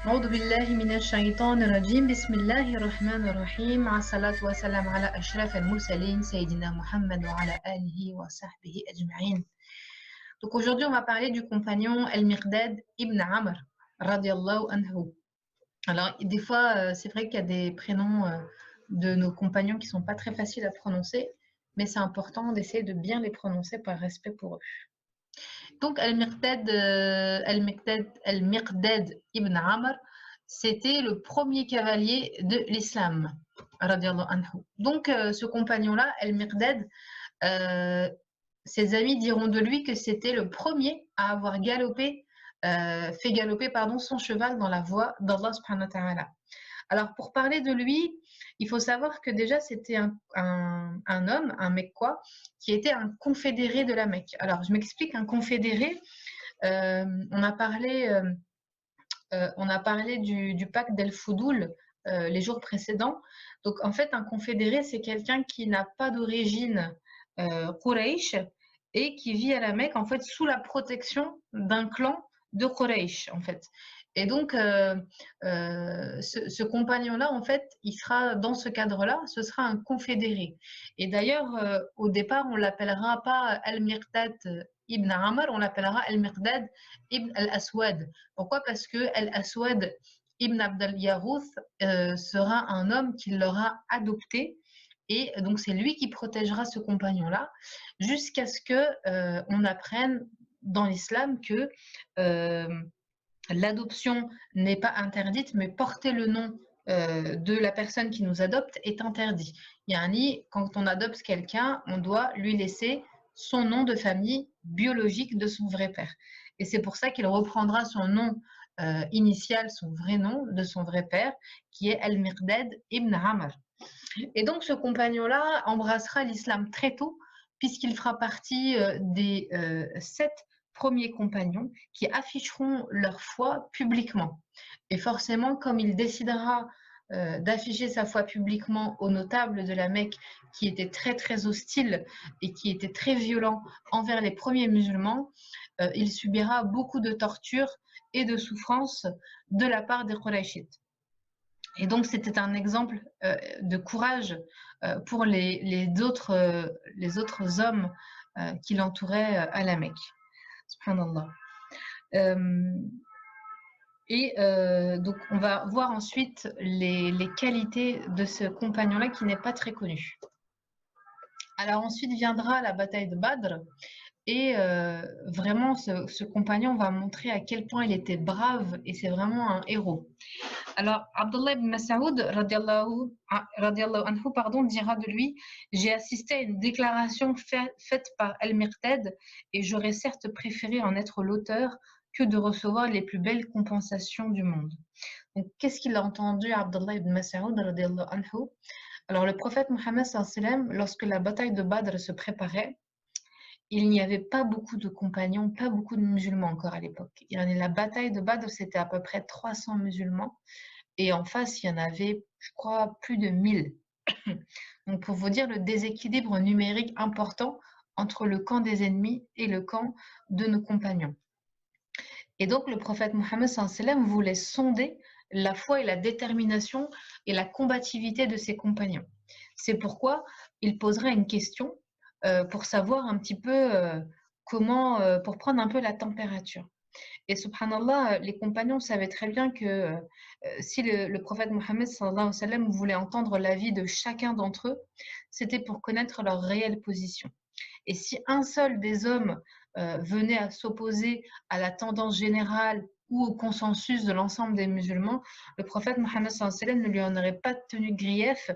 أعوذ بالله من الشيطان الرجيم بسم الله الرحمن الرحيم الصلاة والسلام على أشرف المرسلين سيدنا محمد وعلى آله وصحبه أجمعين. Donc aujourd'hui on va parler du compagnon El-Miqdad ibn Amr radiallahu anhu. Alors des fois c'est vrai qu'il y a des prénoms de nos compagnons qui sont pas très faciles à prononcer, mais c'est important d'essayer de bien les prononcer par respect pour eux. Donc El-Miqdad ibn Amr, c'était le premier cavalier de l'islam, radiallahu anhu. Donc ce compagnon-là, El-Miqdad, ses amis diront de lui que c'était le premier à avoir fait galoper son cheval dans la voie d'Allah subhanahu wa ta'ala. Alors pour parler de lui, il faut savoir que déjà c'était un homme, un Mecquois, qui était un confédéré de la Mecque. Alors je m'explique, un confédéré, on a parlé du pacte d'El Foudoul les jours précédents. Donc en fait, un confédéré, c'est quelqu'un qui n'a pas d'origine Quraysh et qui vit à la Mecque en fait sous la protection d'un clan de Quraysh en fait. Et donc ce compagnon-là, en fait, il sera dans ce cadre-là, ce sera un confédéré. Et d'ailleurs, au départ, on l'appellera pas Al-Miqdad ibn Amr, on l'appellera Al-Miqdad ibn al-Aswad. Pourquoi? Parce que Al-Aswad ibn Abd al-Yarouth sera un homme qui l'aura adopté. Et donc, c'est lui qui protégera ce compagnon-là jusqu'à ce qu'on apprenne dans l'islam que l'adoption n'est pas interdite, mais porter le nom de la personne qui nous adopte est interdit. Yani, quand on adopte quelqu'un, on doit lui laisser son nom de famille biologique de son vrai père. Et c'est pour ça qu'il reprendra son nom initial, son vrai nom de son vrai père, qui est Al-Miqdad ibn Amr. Et donc ce compagnon-là embrassera l'islam très tôt, puisqu'il fera partie des 7 premiers compagnons qui afficheront leur foi publiquement. Et forcément, comme il décidera d'afficher sa foi publiquement aux notables de la Mecque, qui étaient très très hostiles et qui étaient très violents envers les premiers musulmans, il subira beaucoup de tortures et de souffrances de la part des Qurayshites. Et donc, c'était un exemple de courage pour les autres hommes qui l'entouraient à la Mecque. Subhanallah. Donc, on va voir ensuite les qualités de ce compagnon-là qui n'est pas très connu. Alors ensuite viendra la bataille de Badr. Et vraiment, ce compagnon va montrer à quel point il était brave et c'est vraiment un héros. Alors, Abdullah ibn Mas'ud, radiallahu anhu, dira de lui: j'ai assisté à une déclaration faite par Al-Miqdad et j'aurais certes préféré en être l'auteur que de recevoir les plus belles compensations du monde. Donc, qu'est-ce qu'il a entendu, Abdullah ibn Mas'ud, radiallahu anhu? Alors, le prophète Mohammed, lorsque la bataille de Badr se préparait, il n'y avait pas beaucoup de compagnons, pas beaucoup de musulmans encore à l'époque. La bataille de Badr, c'était à peu près 300 musulmans. Et en face, il y en avait, je crois, plus de 1000. Donc, pour vous dire le déséquilibre numérique important entre le camp des ennemis et le camp de nos compagnons. Et donc, le prophète Mohammed voulait sonder la foi et la détermination et la combativité de ses compagnons. C'est pourquoi il poserait une question pour savoir un petit peu pour prendre un peu la température. Et subhanallah, les compagnons savaient très bien que si le prophète Mohammed voulait entendre l'avis de chacun d'entre eux, c'était pour connaître leur réelle position. Et si un seul des hommes venait à s'opposer à la tendance générale ou au consensus de l'ensemble des musulmans, le prophète Mohammed ne lui en aurait pas tenu grief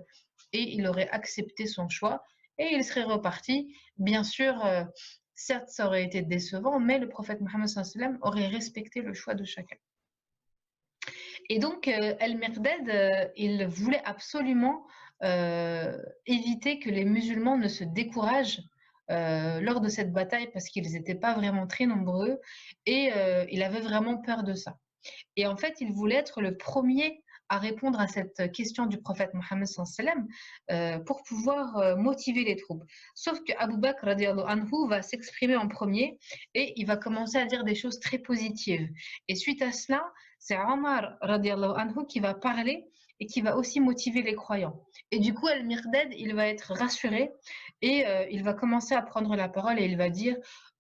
et il aurait accepté son choix et il serait reparti. Bien sûr, certes, ça aurait été décevant, mais le prophète Mohammed aurait respecté le choix de chacun. Et donc, Al-Miqdad, il voulait absolument éviter que les musulmans ne se découragent lors de cette bataille parce qu'ils n'étaient pas vraiment très nombreux et il avait vraiment peur de ça. Et en fait, il voulait être le premier à répondre à cette question du prophète Mohammed sallam pour pouvoir motiver les troupes. Sauf que Abu Bakr radiallahu anhu va s'exprimer en premier et il va commencer à dire des choses très positives. Et suite à cela, c'est Omar radiallahu anhu qui va parler et qui va aussi motiver les croyants. Et du coup, Al-Mirdad, il va être rassuré et il va commencer à prendre la parole et il va dire: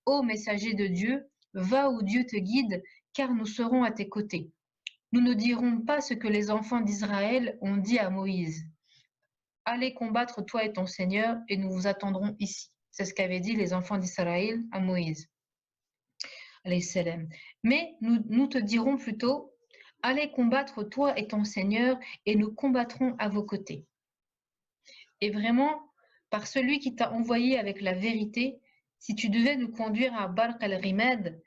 Ô messager de Dieu, va où Dieu te guide, car nous serons à tes côtés. Nous ne dirons pas ce que les enfants d'Israël ont dit à Moïse. Allez combattre toi et ton Seigneur, et nous vous attendrons ici. C'est ce qu'avaient dit les enfants d'Israël à Moïse. Mais nous te dirons plutôt: allez combattre toi et ton Seigneur, et nous combattrons à vos côtés. Et vraiment, par celui qui t'a envoyé avec la vérité, si tu devais nous conduire à Barq al-Rimad,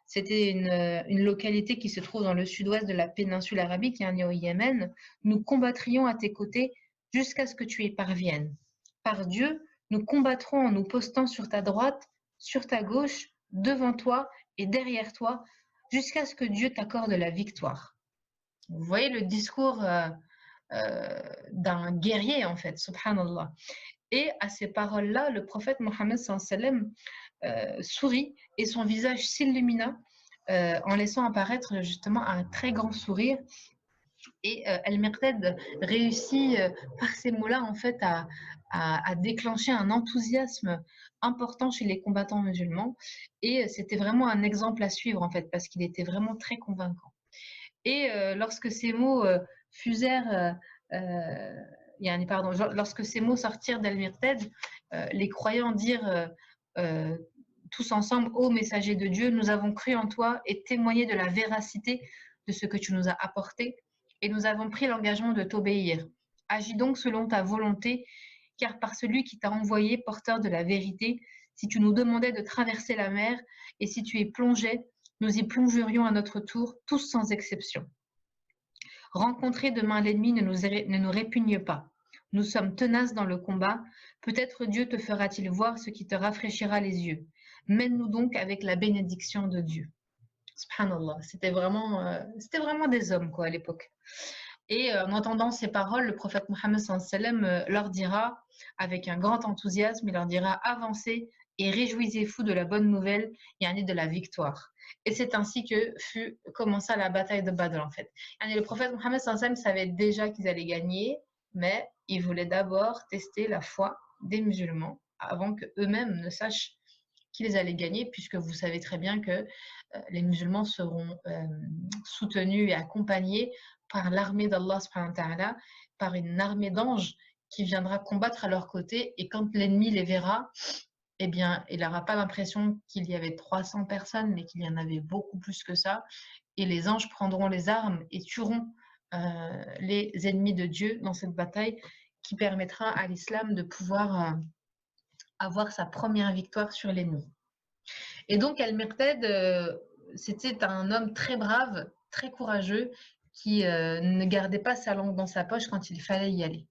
c'était une localité qui se trouve dans le sud-ouest de la péninsule arabique, au Yémen, nous combattrions à tes côtés jusqu'à ce que tu y parviennes. Par Dieu, nous combattrons en nous postant sur ta droite, sur ta gauche, devant toi et derrière toi, jusqu'à ce que Dieu t'accorde la victoire. Vous voyez le discours d'un guerrier, en fait, subhanallah. Et à ces paroles-là, le prophète Mohammed sallam sourit et son visage s'illumina en laissant apparaître justement un très grand sourire. Et Al-Miqdad réussit par ces mots-là en fait à déclencher un enthousiasme important chez les combattants musulmans. Et c'était vraiment un exemple à suivre en fait parce qu'il était vraiment très convaincant. Et lorsque ces mots fusèrent, lorsque ces mots sortirent d'Al-Miqdad, les croyants dirent tous ensemble: ô messager de Dieu, nous avons cru en toi et témoigné de la véracité de ce que tu nous as apporté, et nous avons pris l'engagement de t'obéir. Agis donc selon ta volonté, car par celui qui t'a envoyé, porteur de la vérité, si tu nous demandais de traverser la mer, et si tu y plongeais, nous y plongerions à notre tour, tous sans exception. Rencontrer demain l'ennemi ne nous répugne pas. Nous sommes tenaces dans le combat. Peut-être Dieu te fera-t-il voir ce qui te rafraîchira les yeux. Mène-nous donc avec la bénédiction de Dieu. Subhanallah, c'était vraiment des hommes quoi à l'époque. Et en entendant ces paroles, le prophète Mohammed sallam leur dira, avec un grand enthousiasme, il leur dira: avancez et réjouissez-vous de la bonne nouvelle, de la victoire. Et c'est ainsi que commença la bataille de Badr en fait. Le prophète Mohammed sallam savait déjà qu'ils allaient gagner, mais il voulait d'abord tester la foi des musulmans avant qu'eux-mêmes ne sachent qu'ils allaient gagner, puisque vous savez très bien que les musulmans seront soutenus et accompagnés par l'armée d'Allah subhanahu wa ta'ala, par une armée d'anges qui viendra combattre à leur côté, et quand l'ennemi les verra, eh bien, il n'aura pas l'impression qu'il y avait 300 personnes, mais qu'il y en avait beaucoup plus que ça, et les anges prendront les armes et tueront les ennemis de Dieu dans cette bataille qui permettra à l'islam de pouvoir avoir sa première victoire sur l'ennemi. Et donc Al-Miqdad, c'était un homme très brave, très courageux, qui ne gardait pas sa langue dans sa poche quand il fallait y aller.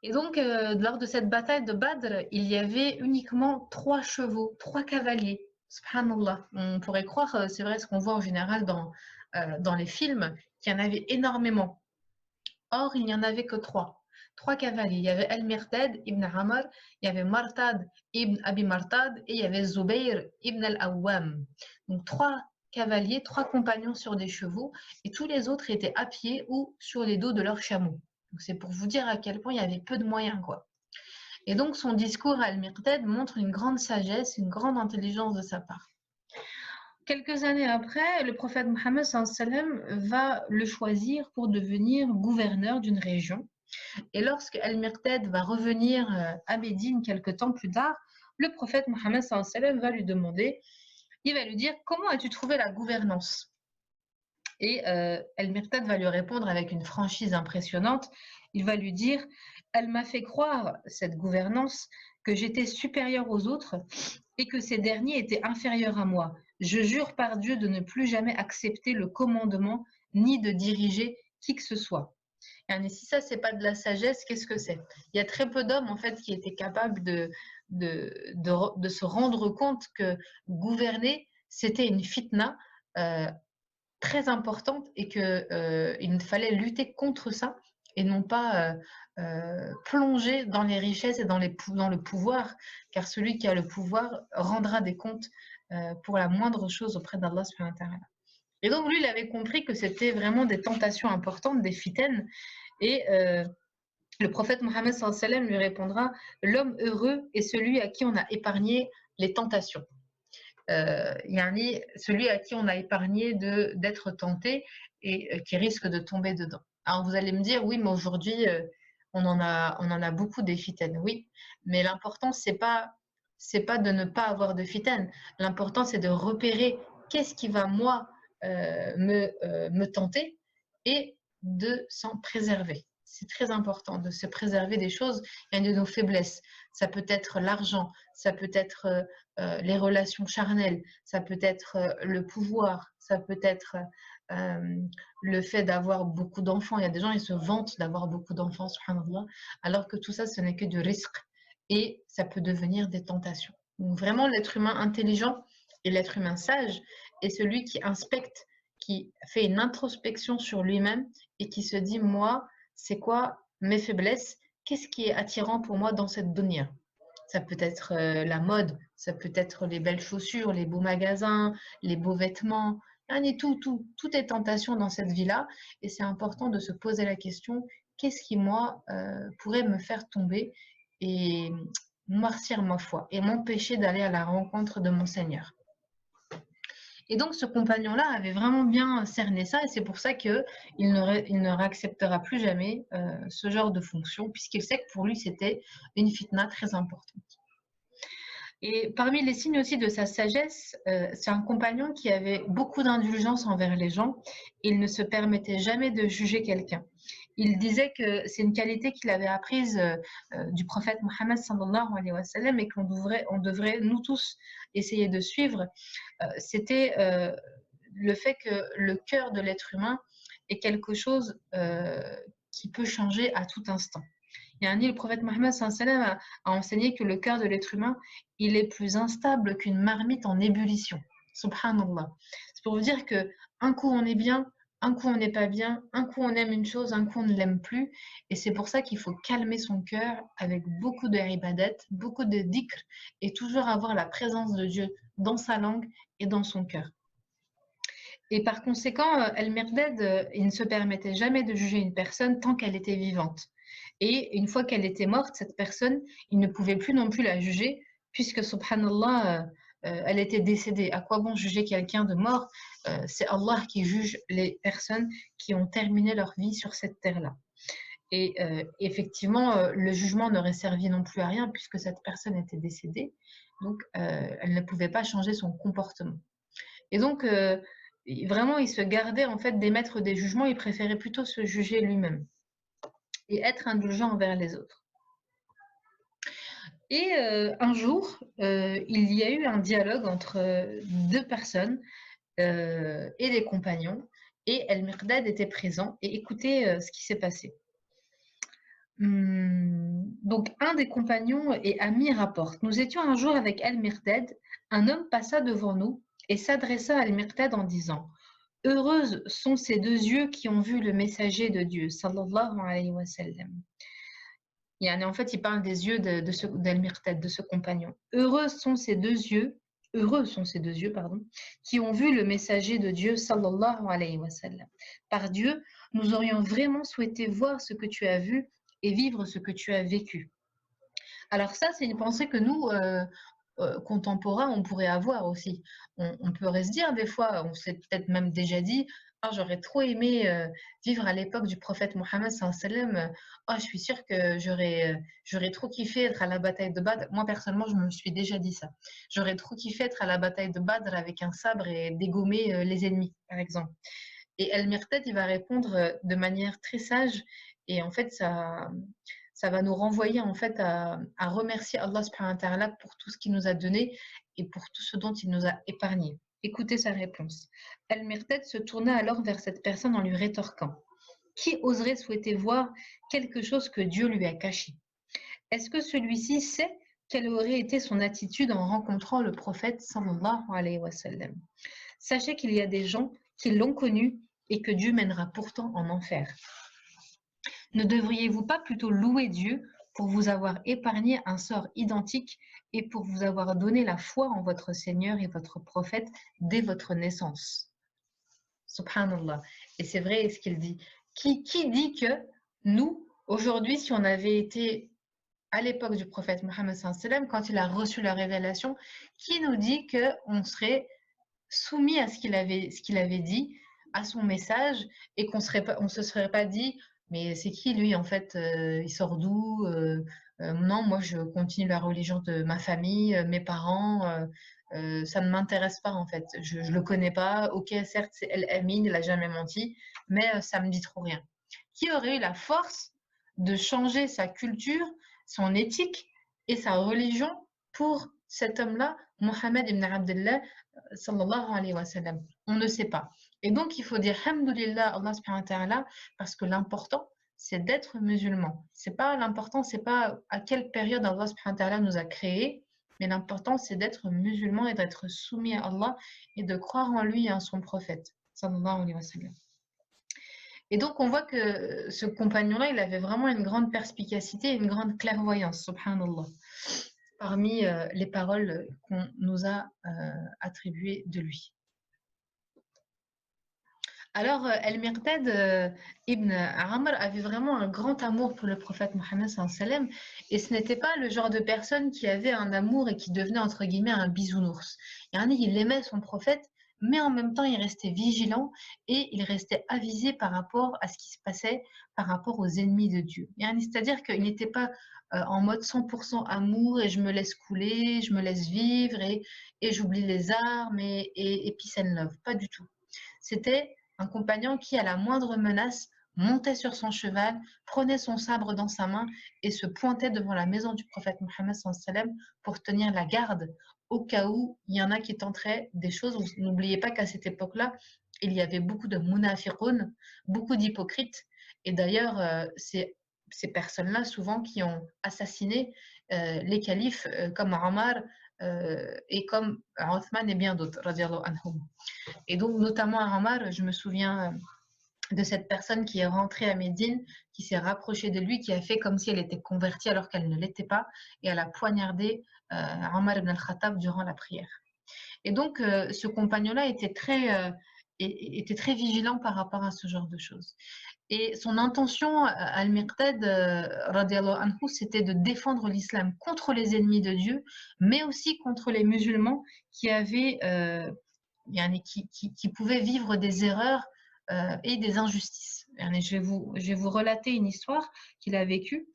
Et donc, lors de cette bataille de Badr, il y avait uniquement 3 chevaux, 3 cavaliers. Subhanallah. On pourrait croire, c'est vrai ce qu'on voit en général dans les films, qu'il y en avait énormément. Or, il n'y en avait que 3. 3 cavaliers. Il y avait Al-Miqdad ibn Amr, il y avait Martad ibn Abi Martad et il y avait Zubayr ibn al-Awwam. Donc 3 cavaliers, 3 compagnons sur des chevaux, et tous les autres étaient à pied ou sur les dos de leurs chameaux. C'est pour vous dire à quel point il y avait peu de moyens, quoi. Et donc son discours à Al-Miqdad montre une grande sagesse, une grande intelligence de sa part. Quelques années après, le prophète Mohammed sallam va le choisir pour devenir gouverneur d'une région. Et lorsque Al-Miqdad va revenir à Médine quelque temps plus tard, le prophète Mohammed sallam va lui demander, il va lui dire: comment as-tu trouvé la gouvernance? Et Al-Miqdad va lui répondre avec une franchise impressionnante. Il va lui dire: elle m'a fait croire, cette gouvernance, que j'étais supérieur aux autres et que ces derniers étaient inférieurs à moi. Je jure par Dieu de ne plus jamais accepter le commandement ni de diriger qui que ce soit. Et si ça, c'est pas de la sagesse, qu'est-ce que c'est? Il y a très peu d'hommes en fait qui étaient capables de se rendre compte que gouverner, c'était une fitna très importante et qu'il fallait lutter contre ça et non pas plonger dans les richesses et dans le pouvoir, car celui qui a le pouvoir rendra des comptes pour la moindre chose auprès d'Allah subhanahu wa ta'ala. Et donc lui, il avait compris que c'était vraiment des tentations importantes, des fitaines, et le prophète Mohammed sallallahu alayhi wa sallam lui répondra: l'homme heureux est celui à qui on a épargné les tentations. Yani celui à qui on a épargné d'être tenté et qui risque de tomber dedans. Alors vous allez me dire, oui, mais aujourd'hui, on en a beaucoup des fitaines. Oui, mais l'important, c'est pas de ne pas avoir de fitaines. L'important, c'est de repérer qu'est-ce qui va, moi, me tenter et de s'en préserver. C'est très important de se préserver des choses et de nos faiblesses. Ça peut être l'argent, ça peut être les relations charnelles, ça peut être le pouvoir, ça peut être le fait d'avoir beaucoup d'enfants. Il y a des gens, ils se vantent d'avoir beaucoup d'enfants, subhanallah, alors que tout ça, ce n'est que du risque et ça peut devenir des tentations. Donc vraiment, l'être humain intelligent et l'être humain sage est celui qui inspecte, qui fait une introspection sur lui-même et qui se dit, moi, c'est quoi mes faiblesses? Qu'est-ce qui est attirant pour moi dans cette dunya? Ça peut être la mode, ça peut être les belles chaussures, les beaux magasins, les beaux vêtements. Tout est tentation dans cette vie-là. Et c'est important de se poser la question, qu'est-ce qui, moi, pourrait me faire tomber et noircir ma foi et m'empêcher d'aller à la rencontre de mon Seigneur. Et donc, ce compagnon-là avait vraiment bien cerné ça, et c'est pour ça qu'il ne réacceptera plus jamais ce genre de fonction, puisqu'il sait que pour lui, c'était une fitna très importante. Et parmi les signes aussi de sa sagesse, c'est un compagnon qui avait beaucoup d'indulgence envers les gens. Il ne se permettait jamais de juger quelqu'un. Il disait que c'est une qualité qu'il avait apprise du prophète Mohammed sallallahu alayhi wa sallam et on devrait nous tous essayer de suivre. C'était le fait que le cœur de l'être humain est quelque chose qui peut changer à tout instant. Le prophète Mohammed a enseigné que le cœur de l'être humain, il est plus instable qu'une marmite en ébullition. Subhanallah. C'est pour vous dire que un coup on est bien, un coup on n'est pas bien, un coup on aime une chose, un coup on ne l'aime plus. Et c'est pour ça qu'il faut calmer son cœur avec beaucoup de ibadat, beaucoup de dhikr et toujours avoir la présence de Dieu dans sa langue et dans son cœur. Et par conséquent, El-Mirdad, il ne se permettait jamais de juger une personne tant qu'elle était vivante. Et une fois qu'elle était morte, cette personne, il ne pouvait plus non plus la juger, puisque, subhanallah, elle était décédée. À quoi bon juger quelqu'un de mort? C'est Allah qui juge les personnes qui ont terminé leur vie sur cette terre-là. Et effectivement, le jugement n'aurait servi non plus à rien, puisque cette personne était décédée. Donc, elle ne pouvait pas changer son comportement. Et donc, vraiment, il se gardait en fait d'émettre des jugements, il préférait plutôt se juger lui-même et être indulgent envers les autres. Et un jour, il y a eu un dialogue entre deux personnes et des compagnons, et El-Mirdad était présent, et écoutez ce qui s'est passé. Donc, un des compagnons et amis rapporte: nous étions un jour avec El-Mirdad, un homme passa devant nous et s'adressa à El-Mirdad en disant: heureuses sont ces deux yeux qui ont vu le messager de Dieu, sallallahu alayhi wa sallam. En fait, il parle des yeux d'El-Mirdad, de ce compagnon. Heureux sont ces deux yeux, pardon, qui ont vu le messager de Dieu, sallallahu alayhi wa sallam. Par Dieu, nous aurions vraiment souhaité voir ce que tu as vu et vivre ce que tu as vécu. Alors ça, c'est une pensée que nous, contemporains, on pourrait avoir aussi. On pourrait se dire des fois, on s'est peut-être même déjà dit: ah, j'aurais trop aimé vivre à l'époque du prophète Mohammed sallallahu alayhi wa sallam. Oh, je suis sûre que j'aurais trop kiffé être à la bataille de Badr. Moi, personnellement, je me suis déjà dit ça. J'aurais trop kiffé être à la bataille de Badr avec un sabre et dégommer les ennemis, par exemple. Et El-Mirdad, il va répondre de manière très sage, et en fait, ça va nous renvoyer en fait à remercier Allah subhanahu wa ta'ala pour tout ce qu'il nous a donné et pour tout ce dont il nous a épargné. Écoutez sa réponse. El-Mirdad se tourna alors vers cette personne en lui rétorquant: qui oserait souhaiter voir quelque chose que Dieu lui a caché? Est-ce que celui-ci sait quelle aurait été son attitude en rencontrant le prophète sallallahu alayhi wa sallam? Sachez qu'il y a des gens qu'ils l'ont connu et que Dieu mènera pourtant en enfer. Ne devriez-vous pas plutôt louer Dieu pour vous avoir épargné un sort identique et pour vous avoir donné la foi en votre Seigneur et votre prophète dès votre naissance? Subhanallah. Et c'est vrai ce qu'il dit. Qui dit que nous, aujourd'hui, si on avait été à l'époque du prophète Mohammed sallallahu alayhi wa sallam, quand il a reçu la révélation, qui nous dit qu'on serait soumis à ce qu'il avait dit, à son message, et on se serait pas dit, mais c'est qui lui en fait, il sort d'où, non, moi je continue la religion de ma famille, mes parents, ça ne m'intéresse pas en fait, je le connais pas, ok certes c'est El Amin, il a jamais menti, mais ça me dit trop rien. Qui aurait eu la force de changer sa culture, son éthique et sa religion pour cet homme-là, Mohammed ibn Abdullah, sallallahu alayhi wa sallam. On ne sait pas. Et donc, il faut dire Hamdulillah, Allah subhanahu wa ta'ala, parce que l'important, c'est d'être musulman. L'important, c'est pas à quelle période Allah subhanahu wa ta'ala nous a créés, mais l'important, c'est d'être musulman et d'être soumis à Allah et de croire en lui et en son prophète, sallallahu alayhi wa sallam. Et donc, on voit que ce compagnon-là, il avait vraiment une grande perspicacité, une grande clairvoyance, subhanallah, parmi les paroles qu'on nous a attribuées de lui. Alors, El-Miqdad ibn Amr avait vraiment un grand amour pour le prophète Mohammed sallallahu alayhi wa sallam, et ce n'était pas le genre de personne qui avait un amour et qui devenait entre guillemets un bisounours. Il aimait son prophète, mais en même temps il restait vigilant et il restait avisé par rapport à ce qui se passait par rapport aux ennemis de Dieu. C'est-à-dire qu'il n'était pas en mode 100% amour et je me laisse couler, je me laisse vivre et j'oublie les armes et peace and love. Pas du tout. C'était un compagnon qui, à la moindre menace, montait sur son cheval, prenait son sabre dans sa main et se pointait devant la maison du prophète Mohammed sallallahu alayhi wa sallam pour tenir la garde au cas où il y en a qui tenteraient des choses. N'oubliez pas qu'à cette époque-là, il y avait beaucoup de munafiqoun, beaucoup d'hypocrites. Et d'ailleurs, ces personnes-là, souvent, qui ont assassiné les califes comme Omar et comme Othman et bien d'autres, radiallahu anhum. Et donc, notamment à Omar, je me souviens de cette personne qui est rentrée à Médine, qui s'est rapprochée de lui, qui a fait comme si elle était convertie alors qu'elle ne l'était pas, et elle a poignardé Omar ibn al-Khattab durant la prière. Et donc, ce compagnon-là était très vigilant par rapport à ce genre de choses. Et son intention, Al-Miqdad, radiallahu anhu, c'était de défendre l'islam contre les ennemis de Dieu, mais aussi contre les musulmans qui avaient, qui pouvaient vivre des erreurs et des injustices. Je vais vous relater une histoire qu'il a vécue.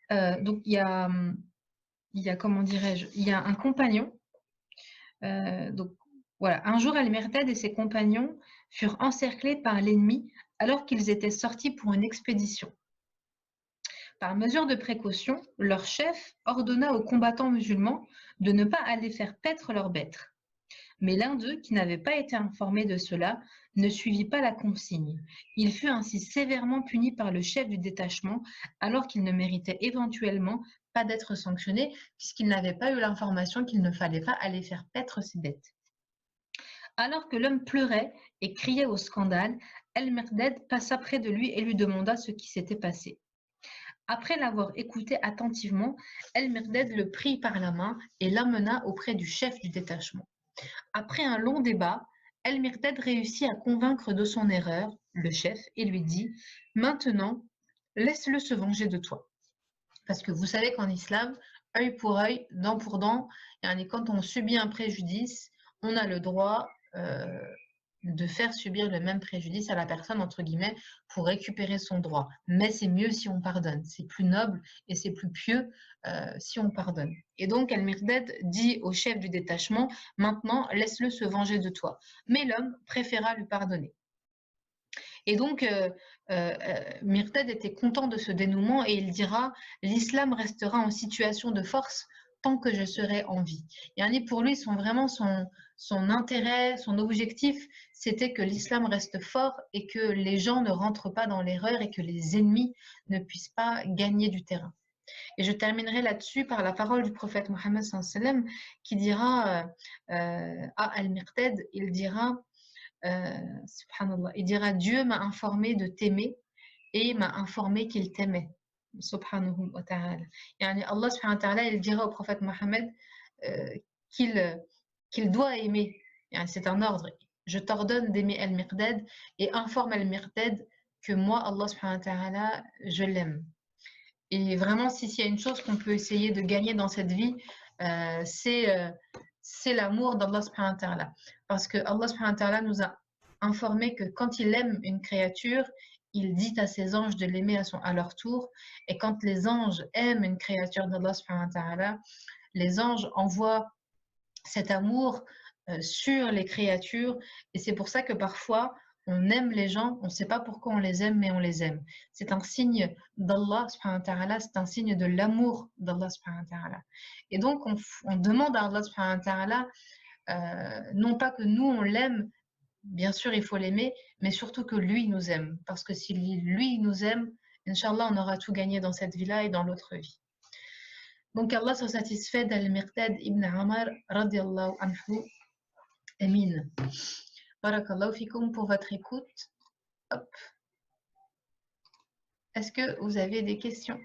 Donc, il y a, comment dirais-je, il y a un compagnon. Donc, voilà, un jour, Al-Miqdad et ses compagnons furent encerclés par l'ennemi alors qu'ils étaient sortis pour une expédition. Par mesure de précaution, leur chef ordonna aux combattants musulmans de ne pas aller faire paître leurs bêtes. Mais l'un d'eux, qui n'avait pas été informé de cela, ne suivit pas la consigne. Il fut ainsi sévèrement puni par le chef du détachement, alors qu'il ne méritait éventuellement pas d'être sanctionné, puisqu'il n'avait pas eu l'information qu'il ne fallait pas aller faire paître ses bêtes. Alors que l'homme pleurait et criait au scandale, El-Miqdad passa près de lui et lui demanda ce qui s'était passé. Après l'avoir écouté attentivement, El-Miqdad le prit par la main et l'amena auprès du chef du détachement. Après un long débat, El-Miqdad réussit à convaincre de son erreur le chef et lui dit « Maintenant, laisse-le se venger de toi. » Parce que vous savez qu'en islam, œil pour œil, dent pour dent, et quand on subit un préjudice, on a le droit de faire subir le même préjudice à la personne, entre guillemets, pour récupérer son droit. Mais c'est mieux si on pardonne. C'est plus noble et c'est plus pieux si on pardonne. Et donc, El-Miqdad dit au chef du détachement, « Maintenant, laisse-le se venger de toi. » Mais l'homme préféra lui pardonner. Et donc, Miqdad était content de ce dénouement et il dira « L'islam restera en situation de force tant que je serai en vie. » Pour lui, son intérêt, son objectif, c'était que l'islam reste fort et que les gens ne rentrent pas dans l'erreur et que les ennemis ne puissent pas gagner du terrain. Et je terminerai là-dessus par la parole du prophète Mohammed sallallahu alayhi wa sallam qui dira à Al-Miqdad, il dira subhanallah, il dira Dieu m'a informé de t'aimer et m'a informé qu'il t'aimait. Subhanahu wa ta'ala. Yani Allah subhanahu wa ta'ala, il dira au prophète Mohammed qu'il doit aimer. Yani c'est un ordre. Je t'ordonne d'aimer Al-Miqdad et informe Al-Miqdad que moi, Allah subhanahu wa ta'ala, je l'aime. Et vraiment, s'il y a une chose qu'on peut essayer de gagner dans cette vie, c'est l'amour d'Allah subhanahu wa ta'ala. Parce que Allah subhanahu wa ta'ala nous a informé que quand il aime une créature, il dit à ses anges de l'aimer à leur tour. Et quand les anges aiment une créature d'Allah subhanahu wa ta'ala, les anges envoient cet amour sur les créatures. Et c'est pour ça que parfois, on aime les gens, on ne sait pas pourquoi on les aime, mais on les aime. C'est un signe d'Allah subhanahu wa ta'ala, c'est un signe de l'amour d'Allah subhanahu wa ta'ala. Et donc, on demande à Allah subhanahu wa ta'ala, non pas que nous, on l'aime, bien sûr, il faut l'aimer, mais surtout que lui nous aime. Parce que si lui nous aime, Inch'Allah, on aura tout gagné dans cette vie-là et dans l'autre vie. Donc Allah soit satisfait d'Al-Miqdad ibn Amar radiallahu anhu. Amin. Barakallahu fikoum pour votre écoute. Hop. Est-ce que vous avez des questions?